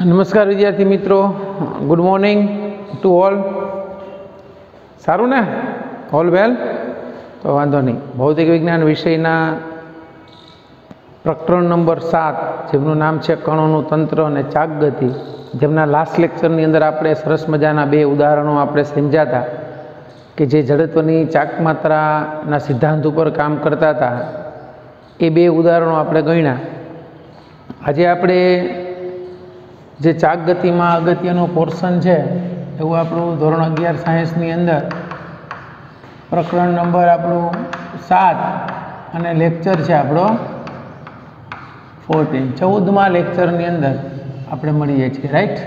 નમસ્કાર વિદ્યાર્થી મિત્રો, ગુડ મોર્નિંગ ટુ ઓલ. સારું ને? All well? તો વાંધો નહીં. ભૌતિક વિજ્ઞાન વિષયના પ્રકરણ નંબર 7, જેમનું નામ છે કણોનું તંત્ર અને ચાક ગતિ, જેમના લાસ્ટ લેક્ચરની અંદર આપણે સરસ મજાના બે ઉદાહરણો આપણે સમજ્યા હતા કે જે જડત્વની ચાક માત્રાના સિદ્ધાંત ઉપર કામ કરતા હતા. એ બે ઉદાહરણો આપણે ગણ્યા. આજે આપણે જે ચાક ગતિમાં અગત્યનો પોર્શન છે એવું આપણું ધોરણ 11 સાયન્સની અંદર પ્રકરણ નંબર આપણું 7 અને લેક્ચર છે આપણો 14મા લેક્ચરની અંદર આપણે મળીએ છીએ, રાઈટ?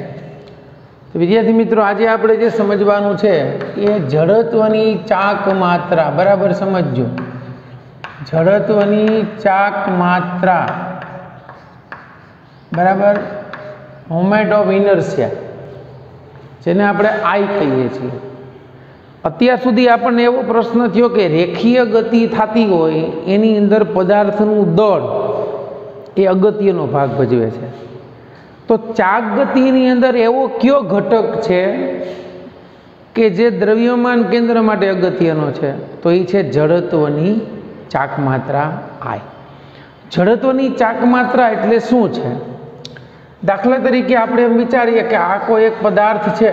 તો વિદ્યાર્થી મિત્રો, આજે આપણે જે સમજવાનું છે એ જડત્વની ચાક માત્રા. બરાબર સમજજો, જડત્વની ચાક માત્રા, બરાબર, મોમેન્ટ ઓફ ઇનર્શિયા, જેને આપણે આઈ કહીએ છીએ. અત્યાર સુધી આપણને એવો પ્રશ્ન થયો કે રેખીય ગતિ થતી હોય એની અંદર પદાર્થનું દળ એ અગત્યનો ભાગ ભજવે છે. તો ચાક ગતિની અંદર એવો કયો ઘટક છે કે જે દ્રવ્યમાન કેન્દ્ર માટે અગત્યનો છે? તો એ છે જડત્વની ચાક માત્રા આઈ. જડત્વની ચાક માત્રા એટલે શું છે? દાખલા તરીકે આપણે એમ વિચારીએ કે આ કોઈ એક પદાર્થ છે,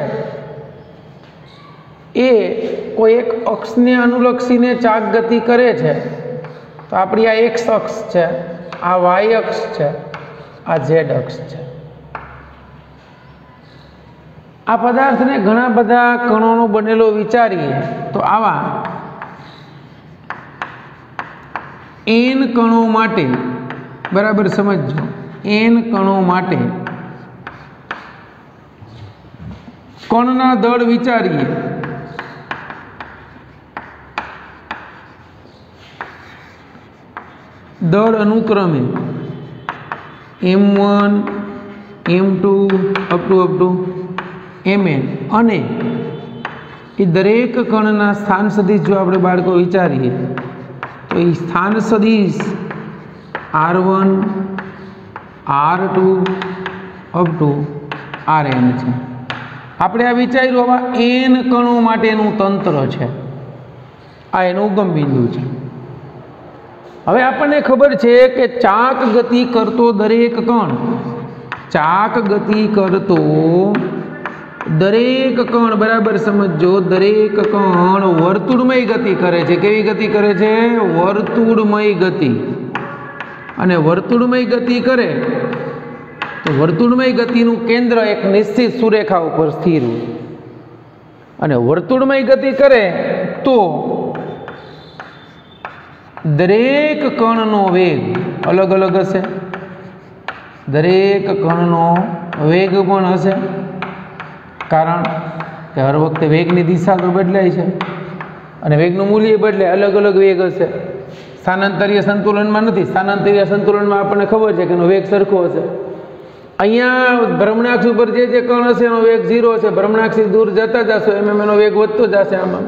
એ કોઈ એક અક્ષને અનુલક્ષીને ચાક ગતિ કરે છે. તો આપણી આ એક્સ અક્ષ છે, આ વાય અક્ષ છે, આ ઝેડ અક્ષ છે. આ પદાર્થને ઘણા બધા કણોનો બનેલો વિચારીએ તો આવા n કણો માટે, બરાબર સમજજો, n કણો માટે કણના દળ વિચારીએ. દળ અનુક્રમે m1 m2 up to mn, અને એ દરેક કણના સ્થાન સદિશ જો આપણે બાળકો વિચારીએ તો એ સ્થાન સદિશ r1 r2 up to rn છે. આપણે આ વિચાર્યું આવા n કણો માટેનું તંત્ર છે. આ એનું ઉગમ બિંદુ છે. હવે આપણને ખબર છે કે ચાક ગતિ કરતો દરેક કણ, ચાક ગતિ કરતો દરેક કણ, બરાબર સમજો, દરેક કણ વર્તુળમય ગતિ કરે છે. કેવી ગતિ કરે છે? વર્તુળમય ગતિ. અને વર્તુળમય ગતિ કરે તો વર્તુળમય ગતિનું કેન્દ્ર એક નિશ્ચિત સુરેખા ઉપર સ્થિર હોય. અને વર્તુળમય ગતિ કરે તો દરેક કણનો વેગ અલગ અલગ હશે. દરેક કણનો વેગ પણ હશે, કારણ કે હર વખતે વેગની દિશા તો બદલાય છે અને વેગનું મૂલ્ય બદલાય, અલગ અલગ વેગ હશે. સ્થાનાંતરીય સંતુલનમાં નથી. સ્થાનાંતરીય સંતુલનમાં આપણને ખબર છે કે એનો વેગ સરખો હશે. અહીંયા ભ્રમણાક્ષ ઉપર જે કણ હશે એનો વેગ 0 હશે. ભ્રમણાક્ષથી દૂર જતા જશો એમ એનો વેગ વધતો જશે. આમાં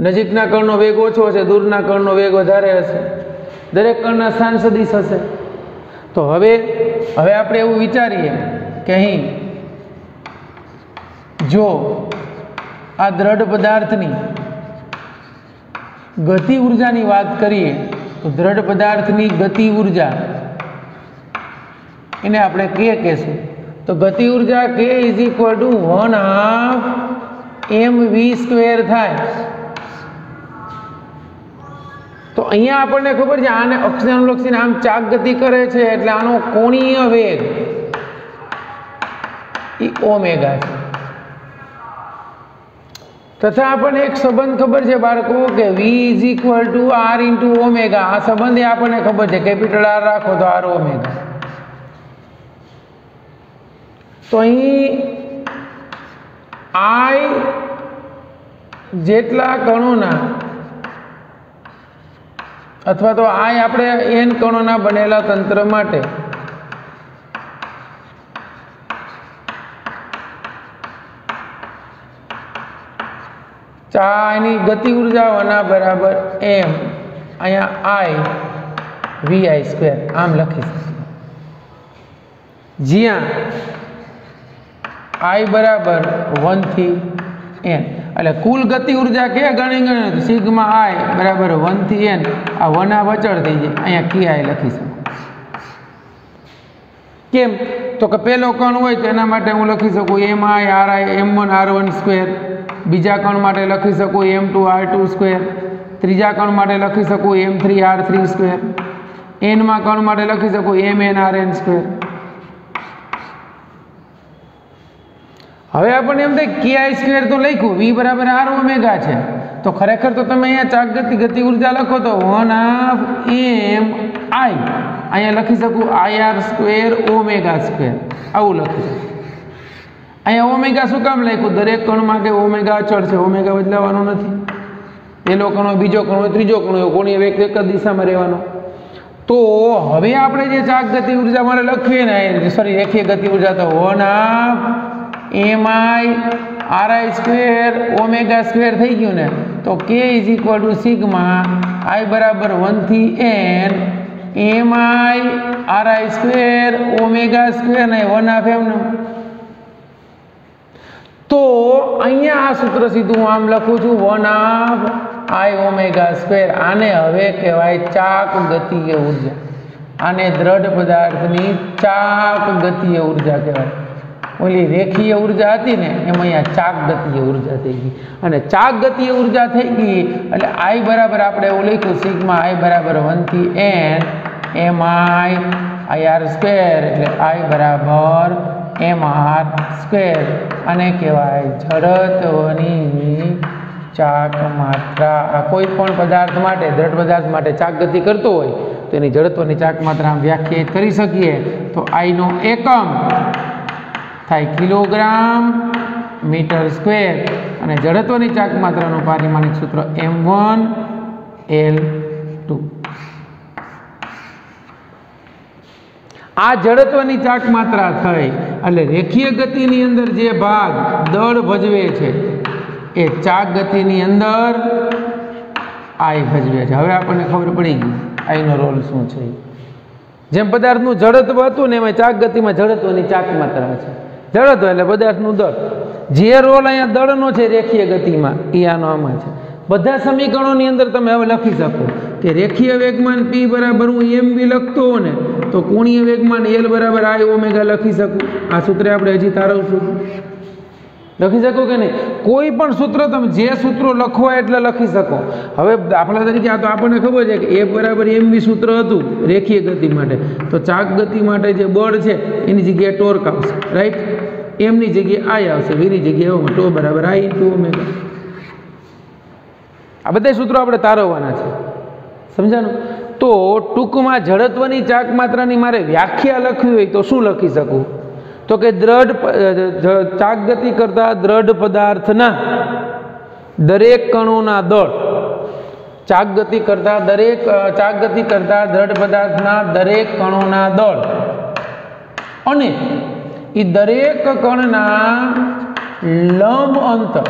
નજીકના કણનો વેગ ઓછો હશે, દૂરના કણનો વેગ વધારે હશે. દરેક કણના સ્થાન સદિશ હશે. તો હવે આપણે એવું વિચારીએ કે અહીં જો આ દ્રઢ પદાર્થની ગતિ ઉર્જાની વાત કરીએ તો દ્રઢ પદાર્થની ગતિ ઉર્જા એને આપણે કે કહેશું. તો ગતિ ઉર્જા k = 1/2 mv² થાય. તો અહીંયા આપણને ખબર છે આને અક્ષને અનુલક્ષીને આમ ચાક ગતિ કરે છે એટલે આનો કોણીય વેગ એ ઓમેગા છે. તથા આપણને એક સંબંધ ખબર છે બાળકો કે v = r × ઓમેગા. આ સંબંધ આપણને ખબર છે, કેપિટલ R રાખો તો r ઓમેગા. તો અહીં I જેટલા કણોના, અથવા તો I આપણે n કણોના બનેલા તંત્ર માટે એની ગતિ ઉર્જા 1 = m, અહીંયા I vi² આમ લખી શકીએ. જ્યાં I बराबर 1 થી n એટલે કુલ ગતિ ઉર્જા કે ગણી સિગ્મા I બરાબર 1 થી n આ 1 આ વચળ થઈ જાય અહીંયા ki લખી શકું કેમ તો કે પહેલો કણ હોય તો એના માટે હું લખી શકું mi ri m1 r1 square બીજા કણ માટે લખી શકું m2 r2 સ્ક્વેર ત્રીજા કણ માટે લખી શકું m3 r3 સ્ક્વેર n માં કણ માટે લખી શકું mn rn સ્ક્વેર હવે આપણને એમ થાય ki સ્ક્વેર તો લખ્યું v બરાબર r ઓમેગા છે તો ખરેખર તો તમે અહીંયા ચાક ગતિ ઉર્જા લખો તો 1/2 m I અહીંયા લખી શકું ir સ્ક્વેર ઓમેગા સ્ક્વેર આવું લખી શકું અહીંયા ઓમેગા શું કામ લખ્યું દરેક કણમાં કે ઓમેગા અચળ છે ઓમેગા બદલાવાનો નથી પહેલો કણ હોય બીજો કણ હોય ત્રીજો કણ હોય કોની એક જ દિશામાં રહેવાનો તો હવે આપણે જે ચાક ગતિ ઉર્જા મારે લખવી ને સોરી રેખીય ગતિ ઉર્જા તો 1/2 mi ri square omega square થઈ ગયું ને તો k = સિગ્મા I બરાબર 1 થી n mi ri square omega square ને 1/2 m તો અહીંયા આ સૂત્ર સીધું હું આમ લખું છું 1/2 I ઓમેગા સ્ક્વેર આને હવે કહેવાય ચાક ગતિય ઉર્જા આને દ્રઢ પદાર્થની ચાક ગતિય ઉર્જા કહેવાય ઓલી રેખીય ઉર્જા હતી ને એમાં અહીંયા ચાક ગતિય ઉર્જા થઈ ગઈ અને ચાક ગતિય ઉર્જા થઈ ગઈ એટલે I બરાબર આપણે એવું લખ્યું સિગ્મા I બરાબર 1 થી n mi ir સ્ક્વેર એટલે I બરાબર mr સ્ક્વેર અને કહેવાય જડત્વની ચાક માત્રા આ કોઈ પણ પદાર્થ માટે દ્રઢ પદાર્થ માટે ચાક ગતિ કરતો હોય તો એની જડત્વની ચાક માત્રા વ્યાખ્યાયિત કરી શકીએ તો I નો એકમ થાય કિલોગ્રામ મીટર સ્ક્વેર અને જડત્વની ચાક માત્રાનું પારિમાણિક સૂત્ર m1 l2 આ જડત્વની ચાક માત્રા થઈ એટલે રેખીય ગતિની અંદર જે ભાગ દળ ભજવે છે એ ચાક ગતિની અંદર I ભજવે છે હવે આપણને ખબર પડી ગઈ I નો રોલ શું છે જેમ પદાર્થનું જડત્વ હતું ને એમાં ચાક ગતિમાં જડત્વની ચાક માત્રા છે જડત્વ એટલે પદાર્થનું દળ જે રોલ અહીંયા દળનો છે રેખીય ગતિમાં એ આનો આમાં છે બધા સમીકરણોની અંદર તમે હવે લખી શકો કે રેખીય વેગમાન p બરાબર હું mv લખતો હો ને તો કોણીય વેગમાન l બરાબર I ઓમેગા લખી શકું આ સૂત્ર આપણે હજી તારવશું લખી શકો કે નહીં કોઈ પણ સૂત્ર તમે જે સૂત્રો લખવા એટલે લખી શકો હવે દાખલા તરીકે આ તો આપણને ખબર છે કે a બરાબર mv સૂત્ર હતું રેખીય ગતિ માટે તો ચાક ગતિ માટે જે બળ છે એની જગ્યાએ ટોર્ક આવશે રાઈટ m ની જગ્યાએ I આવશે v ની જગ્યાએ ટો બરાબર I * ઓમેગા આ બધા સૂત્રો આપણે તારવવાના છે સમજાણું તો ટૂંકમાં જડત્વની ચાક માત્રાની મારે વ્યાખ્યા લખવી હોય તો શું લખી શકું તો કે ચાક ગતિ કરતા દ્રઢ પદાર્થના દરેક કણોના દળ ચાક ગતિ કરતા દ્રઢ પદાર્થના દરેક કણોના દળ અને એ દરેક કણના લંબ અંતર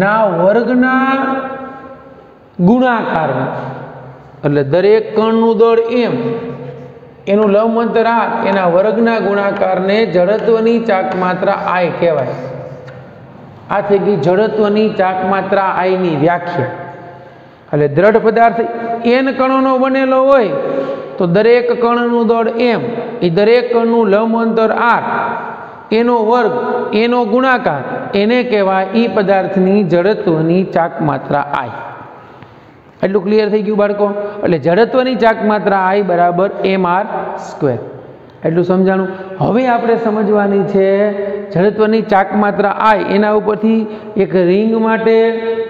ના વર્ગના ગુણાકાર એટલે દરેક કણનું દળ m એનું લંબ અંતર r એના વર્ગના ગુણાકારને જડત્વની ચાક માત્રા I કહેવાય આ થઈ ગઈ જડત્વની ચાક માત્રા I ની વ્યાખ્યા એટલે દ્રઢ પદાર્થ n કણોનો બનેલો હોય તો દરેક કણનું દળ m એ દરેક કણનું લંબ અંતર r એનો વર્ગ એનો ગુણાકાર એને કહેવાય એ પદાર્થની જડત્વની ચાક માત્રા I એટલું ક્લિયર થઈ ગયું બાળકો એટલે જડત્વની ચાક માત્રા I બરાબર mr સ્ક્વેર એટલું સમજાણું હવે આપણે સમજવાની છે જડત્વની ચાક માત્રા I એના ઉપરથી એક રિંગ માટે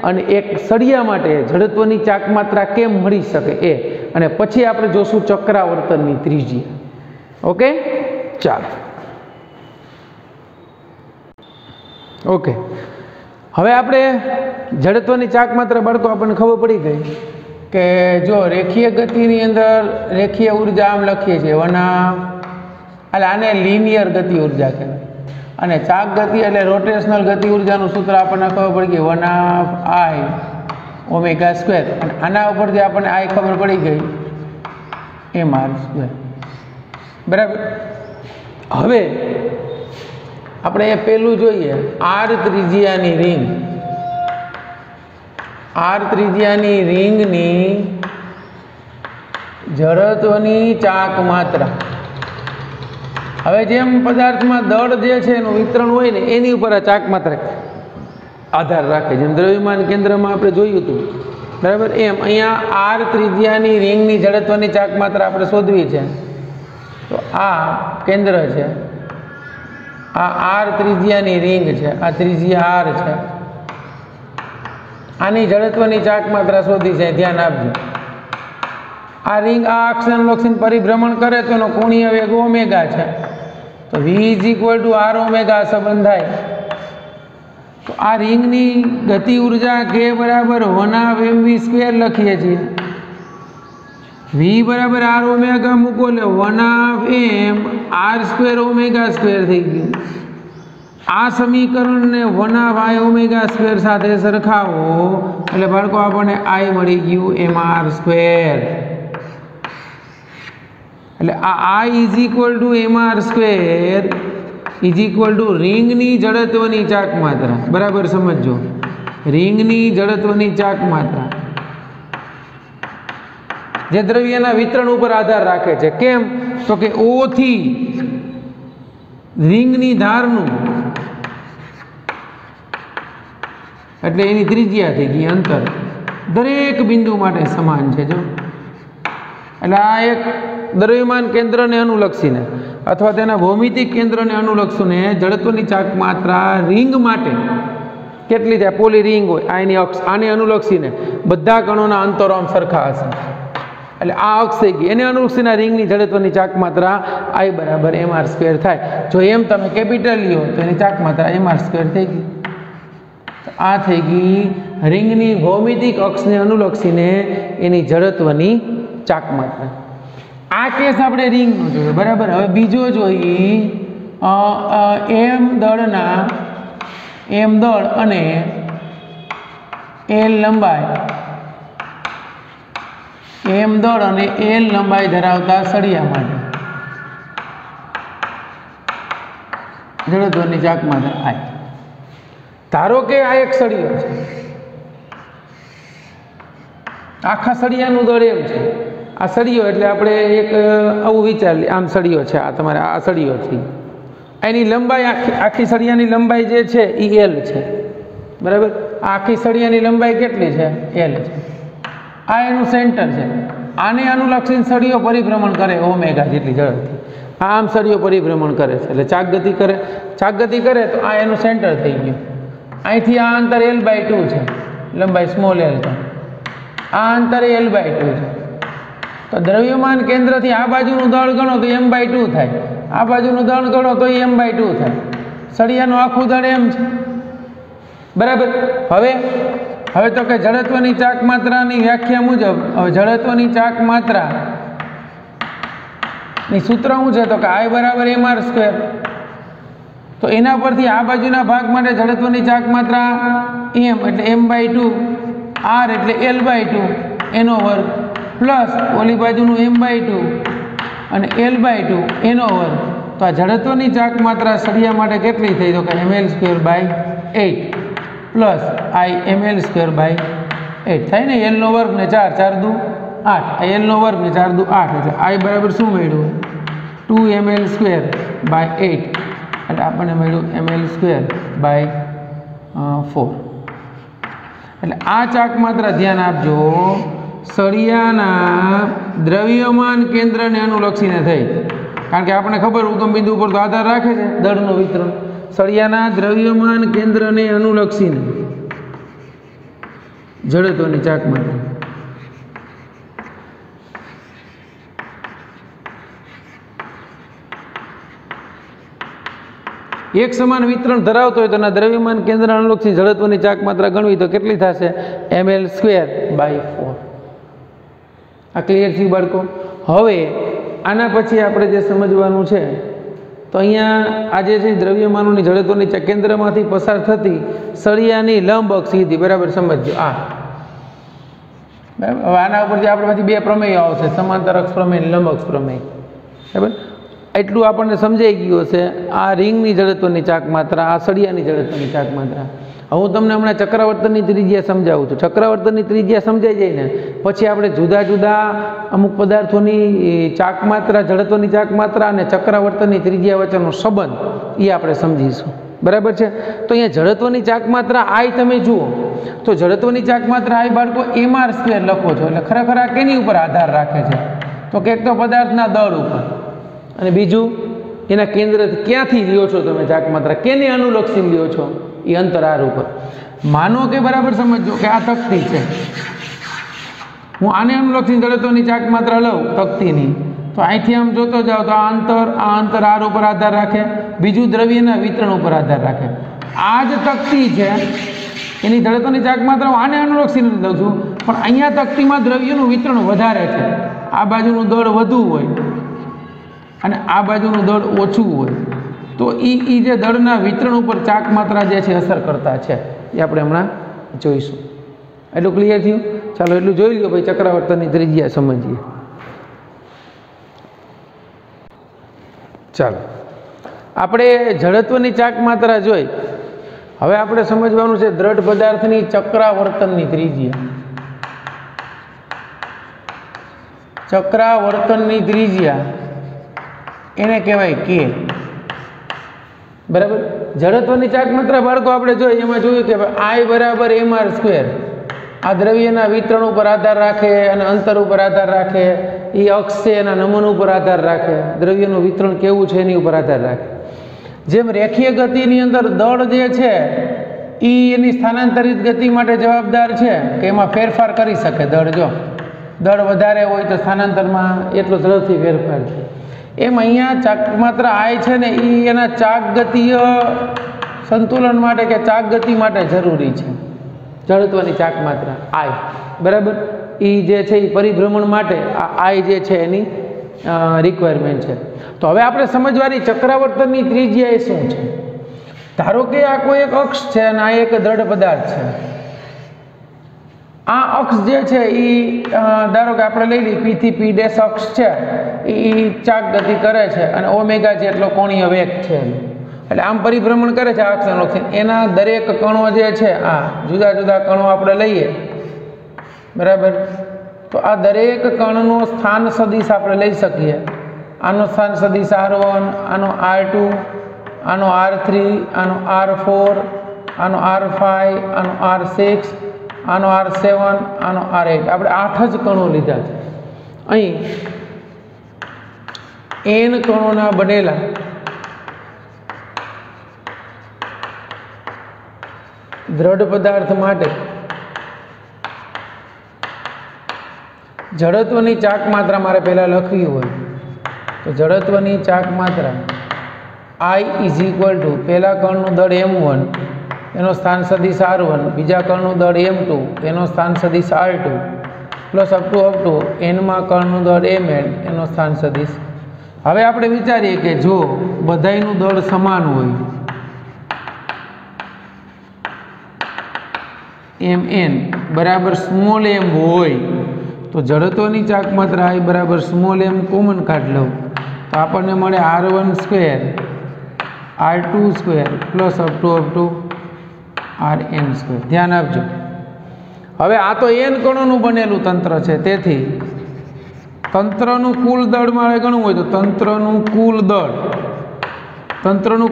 અને એક સળિયા માટે જડત્વની ચાક માત્રા કેમ મળી શકે એ અને પછી આપણે જોશું ચક્રાવર્તનની ત્રિજ્યા ઓકે ચાલો ઓકે હવે આપણે જડત્વની ચાક માત્રા બાળકો આપણને ખબર પડી ગઈ કે જો રેખીય ગતિની અંદર રેખીય ઉર્જા આમ લખીએ છીએ એટલે આને લિનિયર ગતિ ઉર્જા કહેવાય અને ચાક ગતિ એટલે રોટેશનલ ગતિ ઉર્જાનું સૂત્ર આપણને ખબર પડી ગઈ 1/2 I ઓમેગા સ્ક્વેર અને આના ઉપરથી આપણને I ખબર પડી ગઈ mr સ્ક્વેર બરાબર. હવે આપણે એ પહેલું જોઈએ, આર ત્રિજ્યાની રિંગ. આર ત્રિજ્યાની રિંગની જડત્વની ચાક માત્રા. હવે જેમ પદાર્થમાં દળ જે છે એનું વિતરણ હોય ને એની ઉપર આ ચાક માત્રા આધાર રાખે. જેમ દ્રવ્યમાન કેન્દ્રમાં આપણે જોયું હતું, બરાબર, એમ અહીંયા આર ત્રિજ્યાની રિંગની જડત્વની ચાક માત્રા આપણે શોધવી છે. તો આ કેન્દ્ર છે, આ આર ત્રિજ્યાની રિંગ છે, આ ત્રિજ્યા આર છે. આની જડત્વની ચાક માત્રા શોધી છે, ધ્યાન આપજો. આ રિંગ આ અક્ષને અનુલક્ષીને પરિભ્રમણ કરે તો એનો કોણીય વેગ ઓમેગા છે. તો v = r ઓમેગા સંબંધ થાય. તો આ રિંગની ગતિ ઉર્જા k = 1/mv² લખીએ છીએ. v = r ઓમેગા મૂકો એટલે 1/m r² ઓમેગા² થઈ ગયું. આ સમીકરણને 1/i² સાથે સરખાવો એટલે બાળકો આપણને i મળી ગયું mr². એટલે આ i mr² રિંગની જડત્વની ચાક માત્રા. બરાબર સમજો, રિંગની જડત્વની ચાક માત્રા જે દ્રવ્યના વિતરણ ઉપર આધાર રાખે છે. કેમ? તો કે O થી રિંગની ધારનું એટલે એની ત્રિજ્યા થઈ ગઈ અંતર દરેક બિંદુ માટે સમાન છે. જો એટલે આ એક દ્રવ્યમાન કેન્દ્રને અનુલક્ષીને અથવા તેના ભૌમિતિક કેન્દ્રને અનુલક્ષીને જડત્વની ચાક માત્રા રિંગ માટે કેટલી થાય? પોલી રિંગ હોય આ એની અક્ષ, આને અનુલક્ષીને બધા કણોના અંતરો આમ સરખા હશે એટલે આ અક્ષ થઈ ગઈ. એને અનુલક્ષીને રિંગની જડત્વની ચાક માત્રા I = mr² થાય. જો એમ તમે કેપિટલ લ્યો તો એની ચાક માત્રા mr² થઈ ગઈ. આ થઈ ગઈ રિંગની ભૌમિતિક અક્ષને અનુલક્ષીને એની જડત્વની ચાક માત્રા. આ કેસ આપણે રિંગનો જોયો, બરાબર. હવે બીજો જોઈએ, એમ દળ અને એલ લંબાઈ ધરાવતા સળિયા માટે જડત્વની ચાક માત્રા I. ધારો કે આ એક સળિયો છે, આખા સળિયાનું દળ એમ છે. આ સળિયો એટલે આપણે એક આવું વિચારીએ, આમ સળિયો છે, આ તમારે આ સળિયો છે, એની લંબાઈ આખી સળિયાની લંબાઈ જે છે એ L છે, બરાબર. આખી સળિયાની લંબાઈ કેટલી છે? L છે. આ એનું સેન્ટર છે. આને અનુલક્ષીને સળિયો પરિભ્રમણ કરે ઓમેગા જેટલી ઝડપથી. આમ સળિયો પરિભ્રમણ કરે છે એટલે ચાક ગતિ કરે તો આ એનું સેન્ટર થઈ ગયું. અહીંથી આ અંતર L/2 છે, લંબાઈ સ્મોલ l છે. આ અંતર L/2 છે. તો દ્રવ્યમાન કેન્દ્રથી આ બાજુનું દળ ગણો તો m/2 થાય, આ બાજુનું દળ ગણો તો m/2 થાય. સળિયાનું આખું દળ m છે, બરાબર. હવે તો કે જડત્વની ચાક માત્રાની વ્યાખ્યા મુજબ જડત્વની ચાક માત્રાની સૂત્ર શું છે? તો કે I = mr². તો એના પરથી આ બાજુના ભાગ માટે જડત્વની ચાક માત્રા m એટલે m/2, r એટલે L/2 એનો વર્ગ પ્લસ ઓલી બાજુનું m/2 અને L/2 એનો વર્ગ. તો આ જડત્વની ચાક માત્રા સળિયા માટે કેટલી થઈ? તો કે ml²/8 પ્લસ I ml²/8 થાય ને. L નો વર્ગ ને 4 4 દુ 8, L નો વર્ગ ને 4 દુ 8 એટલે I બરાબર શું મળ્યું? 2ml²/8 એટલે આપણને મળ્યું ml²/4. એટલે આ ચાક માત્રા ધ્યાન આપજો સળિયાના દ્રવ્યમાન કેન્દ્રને અનુલક્ષીને થઈ. કારણ કે આપણને ખબર ઉગમ બિંદુ ઉપર તો આધાર રાખે છે દળનું વિતરણ. સળિયાના દ્રવ્યમાન કેન્દ્રને અનુલક્ષીને જડત્વની ચાક માત્રા. એક સમાન વિતરણ ધરાવતો હોય તો એના દ્રવ્યમાન કેન્દ્ર અનુલક્ષી જડત્વની ચાક માત્રા ગણવી તો કેટલી થશે? ml²/4. આ ક્લિયર થયું બાળકો? હવે આના પછી આપણે જે સમજવાનું છે તો અહીંયા આજે છે દ્રવ્યમાનોની જડત્વની કેન્દ્રમાંથી પસાર થતી સળિયાની લંબ અક્ષ સીધી, બરાબર સમજજો. બરાબર. હવે આના ઉપરથી આપણે પછી બે પ્રમેયો આવશે, સમાંતર અક્ષ પ્રમેય, લંબ અક્ષ પ્રમેય, બરાબર. એટલું આપણને સમજાઈ ગયું હશે આ રિંગની જડત્વની ચાક માત્રા, આ સળિયાની જડત્વની ચાક માત્રા. હું તમને હમણાં ચક્રાવર્તનની ત્રિજ્યા સમજાવું છું. ચક્રાવર્તનની ત્રિજ્યા સમજાઈ જાય ને પછી આપણે જુદા જુદા અમુક પદાર્થોની ચાક માત્રા, જડત્વની ચાક માત્રા અને ચક્રાવર્તનની ત્રિજ્યા વચ્ચેનો સંબંધ એ આપણે સમજીશું. બરાબર છે? તો અહીંયા જડત્વની ચાક માત્રા આઈ તમે જુઓ તો જડત્વની ચાક માત્રા આઈ બાળકો mr² લખો છો એટલે ખરેખર આ કેની ઉપર આધાર રાખે છે? તો કંઈક તો પદાર્થના દળ ઉપર, અને બીજું એના કેન્દ્ર ક્યાંથી લ્યો છો તમે ચાક માત્રા, કેને અનુલક્ષી લ્યો છો? એ અંતર આર ઉપર. માનો કે બરાબર સમજો કે આ તકતી છે, હું આને અનુલક્ષી જડત્વની ચાક માત્રા લઉં તકતીની, તો અહીંથી આમ જોતો જાઓ તો આ અંતર આર ઉપર આધાર રાખે, બીજું દ્રવ્યના વિતરણ ઉપર આધાર રાખે. આ જ તકતી છે એની જડત્વની ચાક માત્રા હું આને અનુલક્ષીને લઉં છું, પણ અહીંયા તકતીમાં દ્રવ્યનું વિતરણ વધારે છે. આ બાજુનું દળ વધુ હોય અને આ બાજુનું દળ ઓછું હોય, તો એ જે દળના વિતરણ ઉપર ચાક માત્રા જે છે અસર કરતા છે એ આપણે હમણાં જોઈશું. એટલું ક્લિયર થયું? ચાલો એટલું જોઈ લો ભાઈ. ચક્રાવર્તનની ત્રિજ્યા સમજીએ. ચાલો આપણે જડત્વની ચાક માત્રા જોઈ. હવે આપણે સમજવાનું છે દ્રઢ પદાર્થની ચક્રાવર્તનની ત્રિજ્યા. ચક્રાવર્તનની ત્રિજ્યા એને કહેવાય કે. બરાબર? જડત્વની ચાક માત્રા બાળકો આપણે જોઈએ એમાં જોયું કે I બરાબર mr². આ દ્રવ્યના વિતરણ ઉપર આધાર રાખે અને અંતર ઉપર આધાર રાખે. એ અક્ષ છે એના નમન ઉપર આધાર રાખે, દ્રવ્યનું વિતરણ કેવું છે એની ઉપર આધાર રાખે. જેમ રેખીય ગતિની અંદર દળ જે છે એ એની સ્થાનાંતરિત ગતિ માટે જવાબદાર છે કે એમાં ફેરફાર કરી શકે. દળ વધારે હોય તો સ્થાનાંતરમાં એટલો ઝડપથી ફેરફાર થાય. એમ અહીંયા ચાક માત્રા આય છે ને એ એના ચાક ગતિય સંતુલન માટે કે ચાક ગતિ માટે જરૂરી છે. જડત્વની ચાક માત્રા આય, બરાબર, એ જે છે એ પરિભ્રમણ માટે આ આય જે છે એની રિક્વાયરમેન્ટ છે. તો હવે આપણે સમજવાની ચક્રાવર્તનની ત્રિજ્યા એ શું છે. ધારો કે આ કોઈ એક અક્ષ છે અને આ એક દ્રઢ પદાર્થ છે. આ અક્ષ જે છે એ ધારો કે આપણે લઈ લઈએ P થી P' અક્ષ છે, એ ચાક ગતિ કરે છે અને ઓમેગા જેટલો કોણીય વેગ છે. એટલે આમ પરિભ્રમણ કરે છે આ અક્ષ અનુલક્ષીને. એના દરેક કણો જે છે, આ જુદા જુદા કણો આપણે લઈએ, બરાબર, તો આ દરેક કણનો સ્થાન સદિશ આપણે લઈ શકીએ. આનો સ્થાન સદિશ R1, આનો R2, આનો R3, આનો R4, આનો R5, આનો R6, આનો R7, આનો R8. આપણે 8 જ કણો લીધા છે. અહીં n કણોના બનેલા દ્રઢ પદાર્થ માટે જડત્વની ચાક માત્રા મારે પહેલાં લખવી હોય તો જડત્વની ચાક માત્રા I = પહેલા કણનું દળ m1 એનો સ્થાન સદિશ R1, બીજા કણનું દળ m2 એનો સ્થાન સદિશ R2, પ્લસ અપ ટુ એનમાં કણનું દળ mn એનો સ્થાન સદિશ. હવે આપણે વિચારીએ કે જો બધાયનું દળ સમાન હોય, mn બરાબર સ્મોલ m હોય, તો જડત્વની ચાક માત્રા I બરાબર સ્મોલ m કોમન કાઢ લઉં તો આપણને મળે R1² R2² plus up to Rn². ધ્યાન આપજો. હવે આ તો n કણોનું બનેલું તંત્ર છે, તેથી તંત્રનું કુલ દળ મારે ગણવું હોય તો તંત્રનું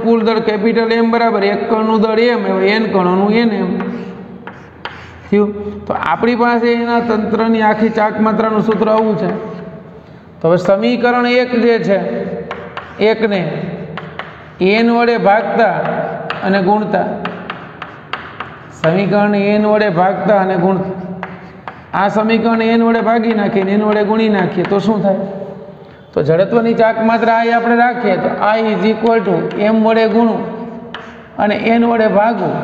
કુલ દળ કેપિટલ M બરાબર એક કણનું દળ m, n કણોનું nm થયું. તો આપણી પાસે એના તંત્રની આખી ચાક માત્રાનું સૂત્ર આવું છે. તો હવે સમીકરણ 1 જે છે, એકને n વડે ભાગતા અને ગુણતા, સમીકરણ n વડે ભાગતા અને ગુણતા, આ સમીકરણ n વડે ભાગી નાખીને n વડે ગુણી નાખીએ તો શું થાય? તો જડત્વની ચાક માત્રા I આપણે રાખીએ તો I = m વડે ગુણું અને n વડે ભાગવું,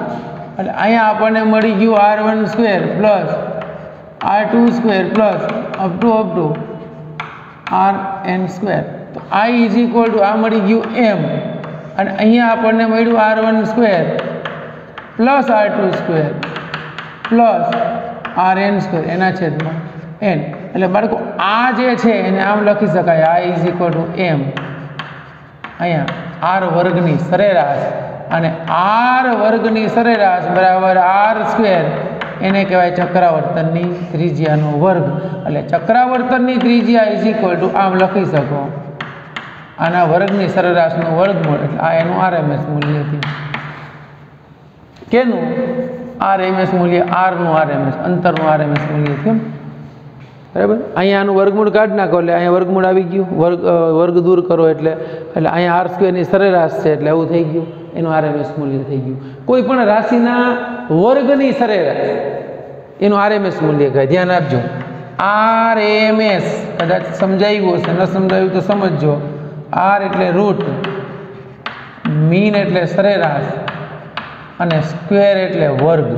એટલે અહીંયા આપણને મળી ગયું R1² plus R2² plus up to Rn². તો I = આ મળી ગયું m અને અહીંયા આપણને મળ્યું R1² plus R2² plus Rn² એના છેદમાં n. એટલે બાળકો આ જે છે એને આમ લખી શકાય I = m અહીંયા આર વર્ગની સરેરાશ અને આર વર્ગની સરેરાશ બરાબર આર સ્ક્વેર એને કહેવાય ચક્રાવર્તનની ત્રિજ્યાનો વર્ગ. એટલે ચક્રાવર્તનની ત્રિજ્યા ઇઝ ઇક્વલ ટુ આમ લખી શકો આના વર્ગની સરેરાશનું વર્ગમૂળ. એટલે આ એનું આરએમએસ મૂલ્ય થયું. કેનું આરએમએસ મૂલ્ય? આરનું આરએમએસ, અંતરનું આરએમએસ મૂલ્ય થયું. બરાબર. અહીંયા આનું વર્ગમૂળ કાઢી નાખો એટલે અહીંયા વર્ગમૂળ આવી ગયું. વર્ગ દૂર કરો એટલે અહીંયા આર સ્ક્વેરની સરેરાશ છે એટલે એવું થઈ ગયું, એનું આરએમએસ મૂલ્ય થઈ ગયું. કોઈ પણ રાશિના વર્ગની સરેરાશ એનું આરએમએસ મૂલ્ય કહે. ધ્યાન આપજો, આરએમએસ. કદાચ સમજાયું હશે, ન સમજાયું તો સમજજો. આર એટલે રૂટ, મીન એટલે સરેરાશ અને સ્ક્વેર એટલે વર્ગ.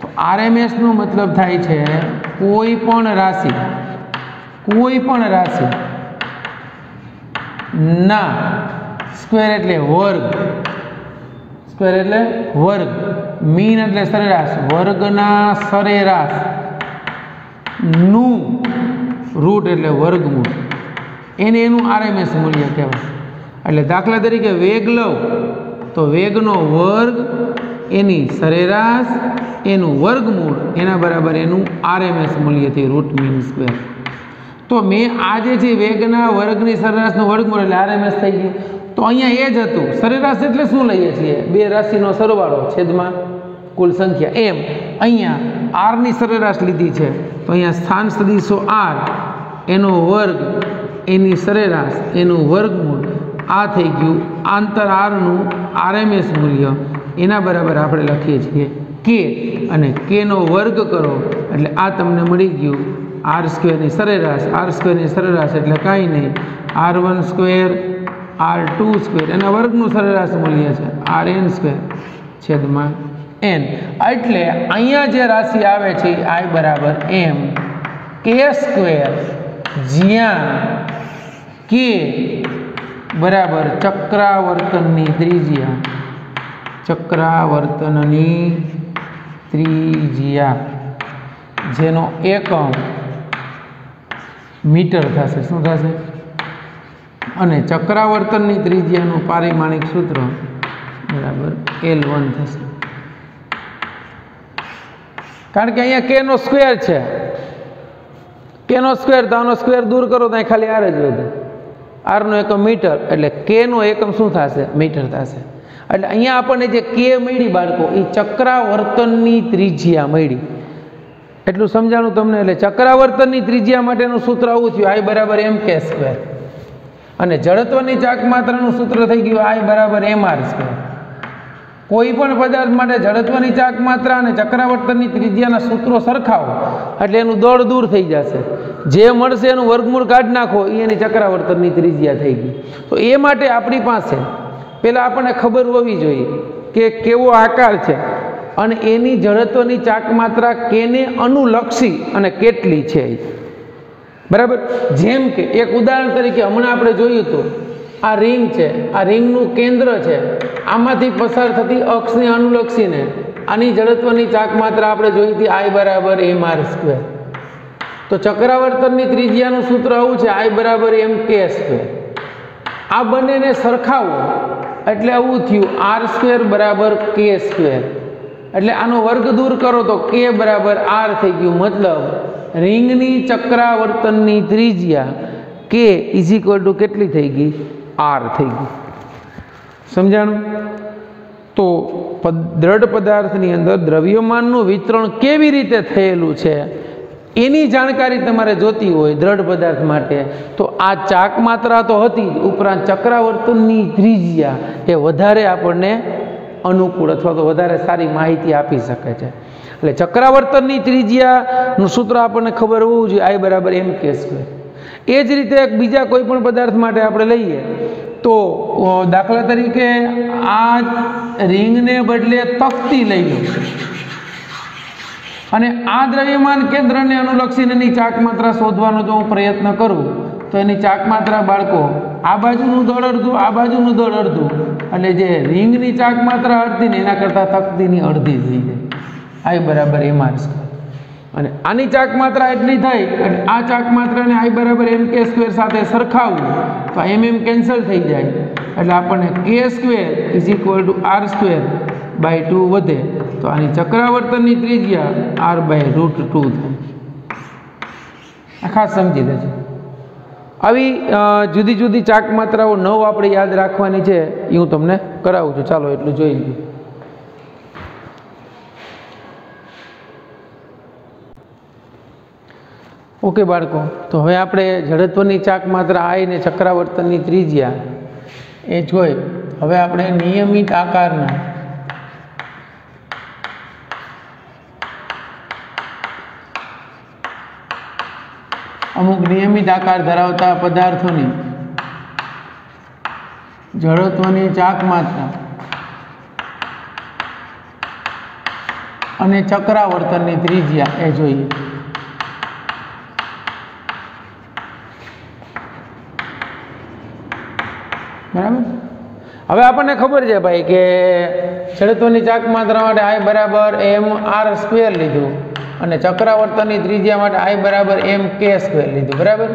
તો આરએમએસનો મતલબ થાય છે કોઈ પણ રાશિ ના સ્ક્વેર એટલે વર્ગ, સ્ક્વેર એટલે વર્ગ, મીન એટલે સરેરાશ, વર્ગના સરેરાશ નું રૂટ એટલે વર્ગમૂળ, એને એનું આરએમએસ મૂલ્ય કહેવાય. એટલે દાખલા તરીકે વેગ લઉં તો વેગનો વર્ગ એની સરેરાશ એનું વર્ગમૂળ એના બરાબર એનું આરએમએસ મૂલ્ય થયું, રૂટ મીન સ્ક્વેર. તો મેં આજે જે વેગના વર્ગની સરેરાશનું વર્ગમૂળ એટલે આરએમએસ થઈ ગયું. તો અહીંયા એ જ હતું. સરેરાશ એટલે શું લઈએ છીએ? બે રાશિનો સરવાળો છેદમાં કુલ સંખ્યા. એમ અહીંયા આરની સરેરાશ લીધી છે તો અહીંયા સ્થાન સદીશો આર એનો વર્ગ એની સરેરાશ એનું વર્ગમૂળ આ થઈ ગયું આંતર આરનું આરએમએસ મૂલ્ય. એના બરાબર આપણે લખીએ છીએ કે, અને કેનો વર્ગ કરો એટલે આ તમને મળી ગયું આર સ્ક્વેરની સરેરાશ. આર સ્ક્વેરની સરેરાશ એટલે કાંઈ નહીં, R1 સ્ક્વેર R2 સ્ક્વેર એના વર્ગનું સરેરાશ મૂલ્ય છે RN સ્ક્વેર છેદમાં n. એટલે અહીંયા જે રાશિ આવે છે I બરાબર m કે સ્ક્વેર, જ્યાં કે બરાબર ચક્રાવર્તનની ત્રિજ્યા, ચક્રાવર્તનની ત્રિજ્યા જેનો એકમ મીટર થશે. શું થશે? અને ચક્રાવર્તનની ત્રિજ્યાનું પારિમાણિક સૂત્ર બરાબર L1 થશે. કારણ કે અહીંયા કે નો સ્ક્વેર છે, કે નો સ્ક્વેર, તો આનો સ્ક્વેર દૂર કરો તો ખાલી આર જ વધે. આરનો એકમ મીટર એટલે કે નો એકમ શું થશે? મીટર થશે. એટલે અહીંયા આપણને જે કે મળી બાળકો એ ચક્રાવર્તનની ત્રિજ્યા મળી. એટલું સમજાણું તમને? એટલે ચક્રાવર્તનની ત્રિજ્યા માટેનું સૂત્ર આવું થયું I બરાબર m કે સ્ક્વેર, અને જડત્વની ચાક માત્રાનું સૂત્ર થઈ ગયું I બરાબર mr સ્ક્વેર. કોઈ પણ પદાર્થ માટે જડત્વની ચાક માત્રા અને ચક્રાવર્તનની ત્રિજ્યાના સૂત્રો સરખાવો એટલે એનું દળ દૂર થઈ જશે. જે મળશે એનું વર્ગમૂળ કાઢી નાખો એ એની ચક્રાવર્તનની ત્રિજ્યા થઈ ગઈ. તો એ માટે આપણી પાસે પહેલાં આપણને ખબર હોવી જોઈએ કે કેવો આકાર છે અને એની જડત્વની ચાક માત્રા કેને અનુલક્ષી અને કેટલી છે. બરાબર. જેમ કે એક ઉદાહરણ તરીકે હમણાં આપણે જોયું હતું, આ રિંગ છે, આ રિંગનું કેન્દ્ર છે, આમાંથી પસાર થતી અક્ષને અનુલક્ષીને આની જડત્વની ચાક માત્રા આપણે જોઈ હતી I બરાબર mr સ્ક્વેર. તો ચક્રાવર્તનની ત્રિજ્યાનું સૂત્ર આવું છે I બરાબર mk સ્ક્વેર. આ બંનેને સરખાવો એટલે આવું થયું R સ્ક્વેર બરાબર k સ્ક્વેર. એટલે આનો વર્ગ દૂર કરો તો k બરાબર r થઈ ગયું. મતલબ રિંગની ચક્રાવર્તનની ત્રિજ્યા k ઇઝ ઇક્વલ ટુ કેટલી થઈ ગઈ? r થઈ ગઈ. સમજાણું? તો દ્રઢ પદાર્થની અંદર દ્રવ્યમાનનું વિતરણ કેવી રીતે થયેલું છે એની જાણકારી તમારે જોતી હોય દ્રઢ પદાર્થ માટે, તો આ ચાક માત્રા તો હતી જ, ઉપરાંત ચક્રાવર્તનની ત્રિજ્યા એ વધારે આપણને અનુકૂળ અથવા તો વધારે સારી માહિતી આપી શકે છે. એટલે ચક્રાવર્તનની ત્રિજ્યાનું સૂત્ર આપણને ખબર હોવું જોઈએ I બરાબર mk સ્ક્વેર. એ જ રીતે બીજા કોઈ પણ પદાર્થ માટે આપણે લઈએ તો દાખલા તરીકે આ રિંગને બદલે તકતી લઈ લો અને આ દ્રવ્યમાન કેન્દ્રને અનુલક્ષીને એની ચાક માત્રા શોધવાનો જો હું પ્રયત્ન કરું તો એની ચાક માત્રા બાળકો આ બાજુનું દળ અડધું, આ બાજુનું દળ અડધું, એટલે જે રિંગની ચાક માત્રા અડધી ને એના કરતાં તકતીની અડધી થઈ જાય I બરાબર mr સ્ક્વેર. અને આની ચાક માત્રા એટલી થઈ એટલે આ ચાક માત્રાને I બરાબર mk² સાથે સરખાવવું તો mm કેન્સલ થઈ જાય એટલે આપણને k² = r²/2 વધે તો આની ચક્રાવર્તનની ત્રિજ્યા r/√2 થાય। આ ખાસ સમજી લેજો। આવી જુદી જુદી ચાક માત્રાઓ 9 આપણે યાદ રાખવાની છે એ હું તમને કરાવું છું। ચાલો એટલું જોઈ લઈએ। ઓકે બાળકો, તો હવે આપણે જડત્વની ચાક માત્રા I ને ચક્રાવર્તનની ત્રિજ્યા એ જોઈ। હવે આપણે નિયમિત આકારના અમુક નિયમિત આકાર ધરાવતા પદાર્થોની જડત્વની ચાક માત્રા અને ચક્રાવર્તનની ત્રિજ્યા એ જોઈએ। બરાબર। હવે આપણને ખબર છે ભાઈ કે જડત્વની ચાક માત્રા માટે I બરાબર mr² લીધું અને ચક્રાવર્તનની ત્રિજ્યા માટે I બરાબર mk² લીધું। બરાબર।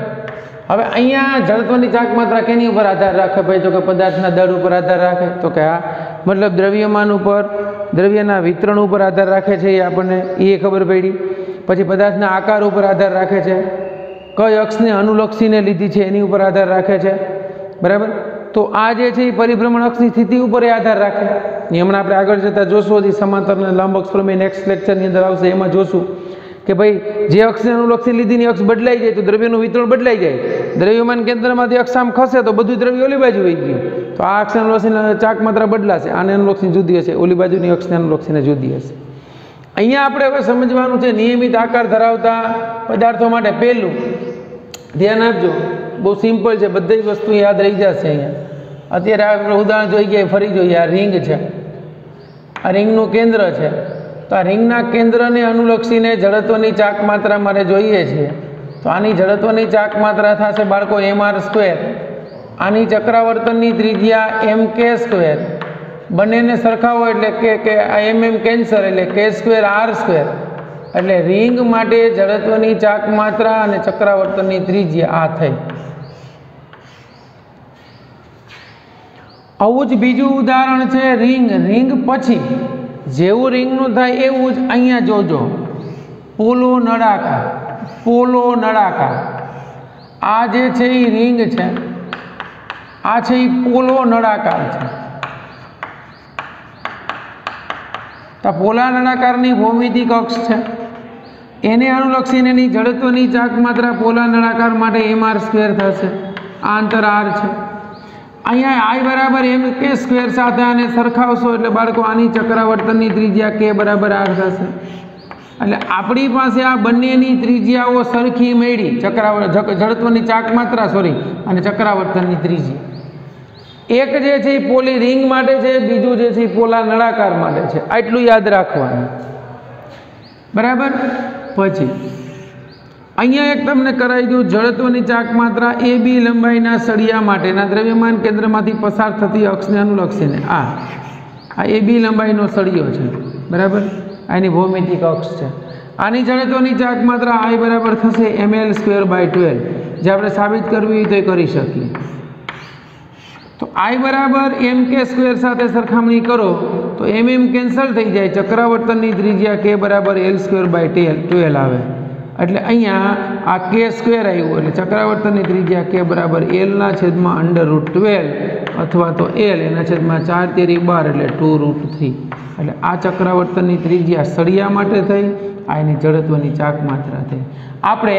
હવે અહીંયા જડત્વની ચાક માત્રા કેની ઉપર આધાર રાખે ભાઈ? તો કે પદાર્થના દળ ઉપર આધાર રાખે। તો કે હા, મતલબ દ્રવ્યમાન ઉપર, દ્રવ્યના વિતરણ ઉપર આધાર રાખે છે, એ આપણને એ ખબર પડી। પછી પદાર્થના આકાર ઉપર આધાર રાખે છે, કઈ અક્ષને અનુલક્ષીને લીધી છે એની ઉપર આધાર રાખે છે। બરાબર। તો આ જે છે એ પરિભ્રમણ અક્ષની સ્થિતિ ઉપર આધાર રાખે। હમણાં આપણે આગળ જતા જોશું, હજી સમાંતર અને લંબ અક્ષ પ્રમેય નેક્સ્ટ લેક્ચરની અંદર આવશે, એમાં જોશું કે ભાઈ જે અક્ષને અનુલક્ષી લીધીની અક્ષ બદલાઈ જાય તો દ્રવ્યનું વિતરણ બદલાઈ જાય। દ્રવ્યમાન કેન્દ્રમાંથી અક્ષ આમ ખસે તો બધું દ્રવ્ય ઓલી બાજુ વહી ગયું, તો આ અક્ષને અનુલક્ષીને ચાક માત્રા બદલાશે, આને અનુલક્ષીને જુદી હશે, ઓલી બાજુની અક્ષને અનુલક્ષીને જુદી હશે। અહીંયા આપણે હવે સમજવાનું છે નિયમિત આકાર ધરાવતા પદાર્થો માટે પહેલું ધ્યાન આપજો, બહુ સિમ્પલ છે, બધી વસ્તુ યાદ રહી જશે। અહીંયા અત્યારે આપણે ઉદાહરણ જોઈ ગયા, ફરી જોઈએ। આ રિંગ છે, આ રિંગનું કેન્દ્ર છે, તો આ રિંગના કેન્દ્રને અનુલક્ષીને જડત્વની ચાક માત્રા મારે જોઈએ છે, તો આની જડત્વની ચાક માત્રા થશે બાળકો mr², આની ચક્રાવર્તનની ત્રિજ્યા mk², બંનેને સરખાવો એટલે કે આ mm કેન્સલ એટલે k²r², એટલે રિંગ માટે જડત્વની ચાક માત્રા અને ચક્રાવર્તનની ત્રિજ્યા આ થઈ। આવું જ બીજું ઉદાહરણ છે રિંગ। રિંગ પછી જેવું રિંગનું થાય એવું જ અહીંયા જોજો, પોલો નળાકાર। પોલો નળાકાર આ જે છે એ રિંગ છે, આ છે એ પોલો નળાકાર છે। તો પોલા નળાકારની ભૌમિતિક અક્ષ છે, એને અનુલક્ષીને એની જડત્વની ચાક માત્રા પોલા નળાકાર માટે mr² થશે, આ અંતર r છે। અહીંયા I બરાબર mk² સાથે આને સરખાવશો એટલે બાળકો આની ચક્રાવર્તનની ત્રિજ્યા k બરાબર r થશે। એટલે આપણી પાસે આ બંનેની ત્રિજ્યાઓ સરખી મળી, જડત્વની ચાક માત્રા અને ચક્રાવર્તનની ત્રિજ્યા। એક જે છે એ પોલી રિંગ માટે છે, બીજું જે છે એ પોલા નળાકાર માટે છે, આટલું યાદ રાખવાનું। બરાબર। પછી અહીંયા એક તમને કરાવી દઉં, જડત્વની ચાક માત્રા AB લંબાઈના સળિયા માટેના દ્રવ્યમાન કેન્દ્રમાંથી પસાર થતી અક્ષને અનુલક્ષીને આ AB લંબાઈનો સળિયો છે। બરાબર। આની ભૌમિતિક અક્ષ છે, આની જડત્વની ચાક માત્રા I બરાબર થશે ml²/12, જે આપણે સાબિત કરવી હોય તો એ કરી શકીએ। તો I બરાબર mk² સાથે સરખામણી કરો તો mm કેન્સલ થઈ જાય, ચક્રાવર્તનની ત્રિજ્યા k બરાબર l²/12 આવે। એટલે અહીંયા આ k² આવ્યું એટલે ચક્રાવર્તનની ત્રિજ્યા k બરાબર l/√12 અથવા તો l એના છેદમાં 4 તેરી 12 એટલે 2√3। એટલે આ ચક્રાવર્તનની ત્રિજ્યા સળિયા માટે થઈ, આ એની જડત્વની ચાક માત્રા થઈ। આપણે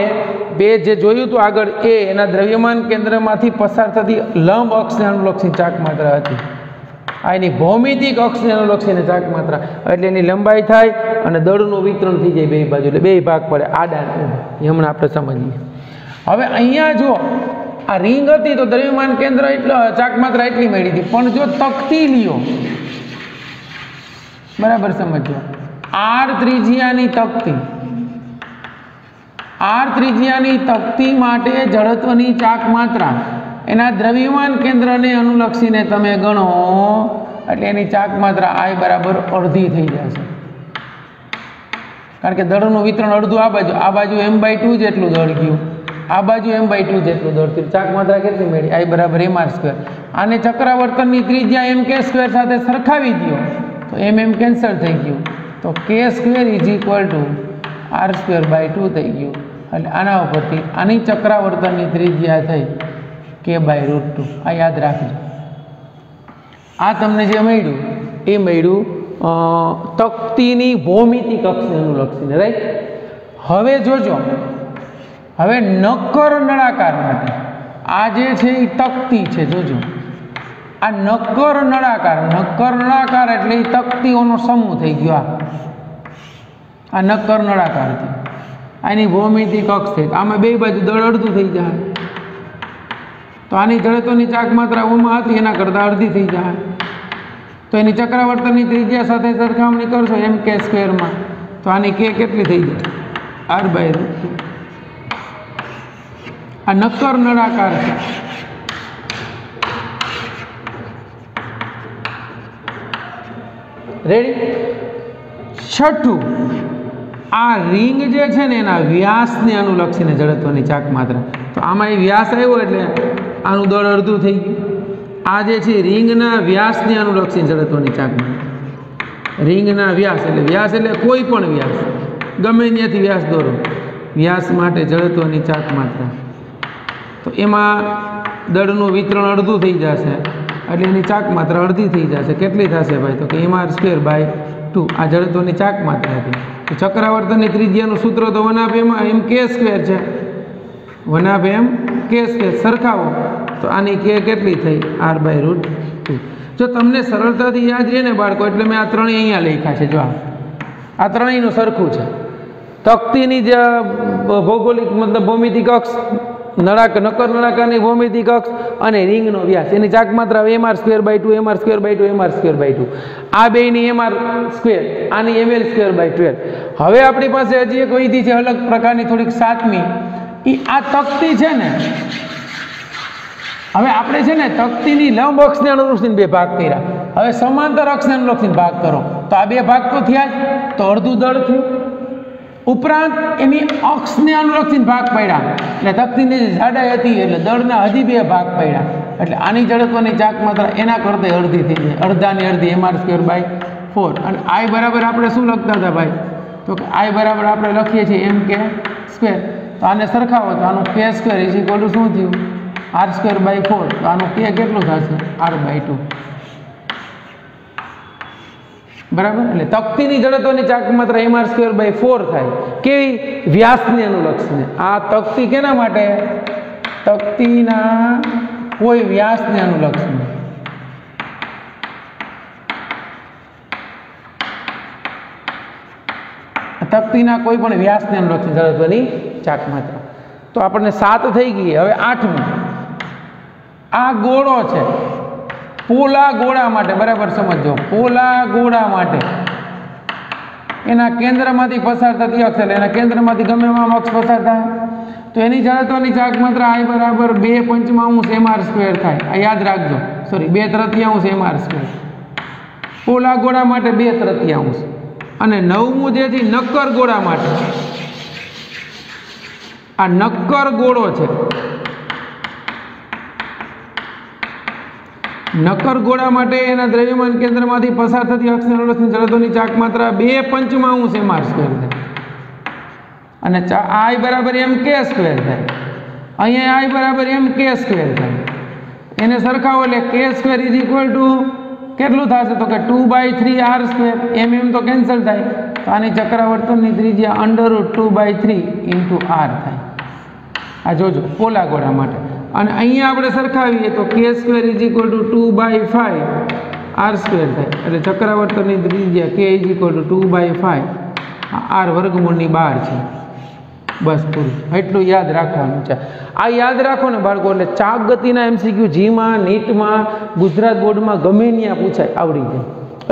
બે જે જોયું હતું આગળ એ એના દ્રવ્યમાન કેન્દ્રમાંથી પસાર થતી લંબ અક્ષને અનુલક્ષી ચાક માત્રા હતી, આ એની ભૌમિતિક અક્ષને અનુલક્ષીને ચાક માત્રા, એટલે એની લંબાઈ થાય અને દળનું વિતરણ થઈ જાય બે બાજુ, એટલે બે ભાગ પડે આડા ને ઊભા, એ હમણાં આપણે સમજીએ। હવે અહીંયા જો આ રિંગ હતી તો દ્રવ્યમાન કેન્દ્ર એટલો ચાક માત્રા એટલી મળી હતી, પણ જો તકતી લ્યો, બરાબર સમજો, r ત્રિજ્યાની તકતી, r ત્રિજ્યાની તકતી માટે જડત્વની ચાક માત્રા એના દ્રવ્યમાન કેન્દ્રને અનુલક્ષીને તમે ગણો એટલે એની ચાક માત્રા I બરાબર અડધી થઈ જશે। કારણ કે દળનું વિતરણ અડધું આ બાજુ m/2 જેટલું દળ ગયું, આ બાજુ m/2 જેટલું દળ થયું. ચાક માત્રા કેટલી મળી? I બરાબર mr². આને ચક્રાવર્તનની ત્રિજ્યા mk² સાથે સરખાવી દો તો mm કેન્સલ થઈ ગયું, તો k² = r²/2 થઈ ગયું. એટલે આના ઉપરથી આની ચક્રાવર્તનની ત્રિજ્યા થઈ k/√2. આ યાદ રાખજો. આ તમને જે મળ્યું એ મળ્યું તક્તીની ભૌમિતિક અક્ષને અનુલક્ષીને, રાઈટ. હવે જોજો, હવે નક્કર નળાકાર માટે આ જે છે એ તક્તી છે. જોજો, આ નક્કર નળાકાર એટલે એ તક્તીઓનો સમૂહ થઈ ગયો. આ નક્કર નળાકારથી આની ભૌમિતિક અક્ષ છે. આમાં બે બાજુ દળ અડધું થઈ જાય, તો આની જડત્વની ચાક માત્રા ઓમાં હતી એના કરતાં અડધી થઈ જાય. તો એની ચક્રાવર્તનની ત્રિજ્યા સાથે સરખામણી કરશો mk² માં, તો આની k કેટલી થઈ જાય? r/√2. આ નક્કર નળાકાર છે. રેડી? છઠ્ઠું, આ રિંગ જે છે ને એના વ્યાસને અનુલક્ષીને જડત્વની ચાક માત્રા. તો આમાં એ વ્યાસ આવ્યો એટલે આનું દળ અડધું થઈ ગયું. આ જે છે રિંગના વ્યાસને અનુલક્ષીને જડત્વની ચાક માત્રા. રિંગના વ્યાસ એટલે કોઈ પણ વ્યાસ, ગમે ત્યાંથી વ્યાસ દોરો, વ્યાસ માટે જડત્વની ચાક માત્રા. તો એમાં દળનું વિતરણ અડધું થઈ જશે એટલે એની ચાક માત્રા અડધી થઈ જશે. કેટલી થશે ભાઈ? તો કે mr²/2. આ જડત્વની ચાક માત્રા હતી. તો ચક્રાવર્તનની ત્રિજ્યાનું સૂત્ર તો 1/mk² છે. 1/mk². સરખાવો તો આની k કેટલી થઈ? r/√2. જો તમને સરળતાથી યાદ રહે ને બાળકો, એટલે મેં આ ત્રણેય અહીંયા લખ્યા છે. જો આ ત્રણેયનું સરખું છે. તક્તીની જે ભૌગોલિક મતલબ ભૌમિતિક અક્ષ, નક્કર નળાકારની ભૌમિતિક અક્ષ અને રિંગનો વ્યાસ, એની ચાક માત્રા mr²/2, mr²/2, mr²/2. આ બેયની mr², આની ml²/12. હવે આપણી પાસે હજી એક વૈધી છે અલગ પ્રકારની, થોડીક સાતમી. એ આ તક્તી છે ને, હવે આપણે છે ને તક્તીની લંબ અક્ષને અનુલક્ષીને બે ભાગ કર્યા. હવે સમાંતર અક્ષને અનુલક્ષીને ભાગ કરો તો આ બે ભાગ તો થયા જ, તો અડધું દળ થયું. ઉપરાંત એની અક્ષને અનુલક્ષીને ભાગ પડ્યા એટલે તક્તીની જે જાડાઈ હતી એટલે દળના હજી બે ભાગ પડ્યા. એટલે આની જડત્વની ચાક માત્રા એના કરતાં અડધી થઈ જાય, અડધાની અડધી mr²/4. અને I બરાબર આપણે શું લખતા હતા ભાઈ? તો કે I બરાબર આપણે લખીએ છીએ mk². તો આને સરખાવો તો આનું k² શું થયું? r²/4. તો આનું k કેટલું થશે? r/2. બરાબર? એટલે તક્તીની જડત્વની ચાક માત્રા mr²/4 થાય. કેવી? વ્યાસને અનુલક્ષીને. આ તક્તી કેના માટે? તક્તીના કોઈ વ્યાસને અનુલક્ષીને. તક્તીના કોઈ પણ વ્યાસને અનુલક્ષીને જડત્વની ચાક માત્રા. તો આપણને 7 થઈ ગઈ. હવે 8મું, આ ગોળો છે. પોલા ગોળા માટે બરાબર સમજો. પોલા ગોળા માટે એના કેન્દ્રમાંથી પસાર થતી અક્ષ, એટલે એના કેન્દ્રમાંથી ગમે એમાં અક્ષ પસાર થાય તો એની જડત્વની ચાક માત્રા I બરાબર 2/5 mr² થાય. આ યાદ રાખજો. Sorry, 2/3 mr². પોલા ગોળા માટે 2/3. અને 9મું જે છે નક્કર ગોળા માટે. આ નક્કર ગોળો છે. નક્કર ગોળા માટે એના દ્રવ્યમાન કેન્દ્રમાંથી પસાર થતી અક્ષને અનુલક્ષીને જડત્વની ચાક માત્રા 2/5 mr² થાય. અને I બરાબર mk² થાય. અહીંયા I બરાબર mk² થાય. એને સરખાવો એટલે k² કેટલું થશે? તો કે 2/3 r². તો કેન્સલ થાય. તો આની ચક્રાવર્તનની ત્રિજ્યા √2/3 × r થાય. આ જોજો પોલા ગોળા માટે. અને અહીંયા આપણે સરખાવીએ તો k² = 2/5 r² થાય. એટલે ચક્રાવર્તનની ત્રિજ્યા k = 2/5 r વર્ગમૂળની 12 છે. બસ પૂરું. એટલું યાદ રાખવાનું છે. આ યાદ રાખો ને બાળકો, એટલે ચાક ગતિના MCQ જીમાં, નીટમાં, ગુજરાત બોર્ડમાં ગમે ત્યાં પૂછાય, આવડી જાય.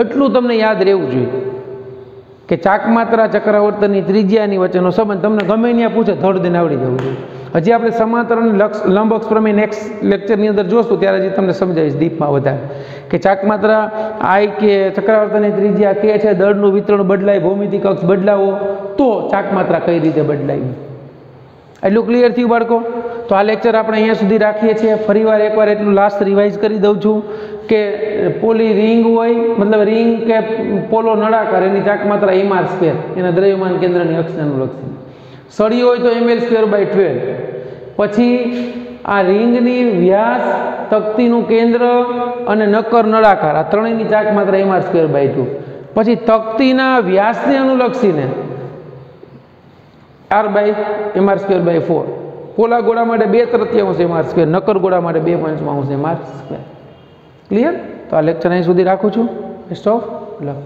એટલું તમને યાદ રહેવું જોઈએ કે ચાક માત્રા ચક્રાવર્તનની ત્રિજ્યાની વચ્ચેનો સંબંધ તમને ગમે ત્યાં પૂછે, થોડું દિન આવડી જવું જોઈએ. હજી આપણે સમાંતર અને લંબ અક્ષ પ્રમેય નેક્સ્ટ લેક્ચરની અંદર જોશું ત્યારે હજી તમને સમજાવીશ દીપમાં વધારે કે ચાક માત્રા I કે ચક્રાવર્તનની ત્રિજ્યા k છે, દળનું વિતરણ બદલાય, ભૌમિતિક અક્ષ બદલાવો, તો ચાક માત્રા કઈ રીતે બદલાવી. એટલું ક્લિયર થયું બાળકો? તો આ લેક્ચર આપણે અહીંયા સુધી રાખીએ છીએ. ફરીવાર એકવાર એટલું લાસ્ટ રિવાઇઝ કરી દઉં છું કે પોલી રિંગ હોય, મતલબ રિંગ કે પોલો નળાકાર, એની ચાક માત્રા mr², એના દ્રવ્યમાન કેન્દ્રની અક્ષને અનુલક્ષી. સળી હોય તો ml²/12. પછી આ રિંગની વ્યાસ, તકતીનું કેન્દ્ર અને નક્કર નળાકાર, આ ત્રણેયની ચાક માત્રા mr²/2. પછી તકતીના વ્યાસને અનુલક્ષીને r/mr²/4. પોલા ગોળા માટે 2/3 mr², નક્કર ગોળા માટે 2/5 mr². ક્લિયર? તો આ લેક્ચર અહીં સુધી રાખું છું. Best of luck.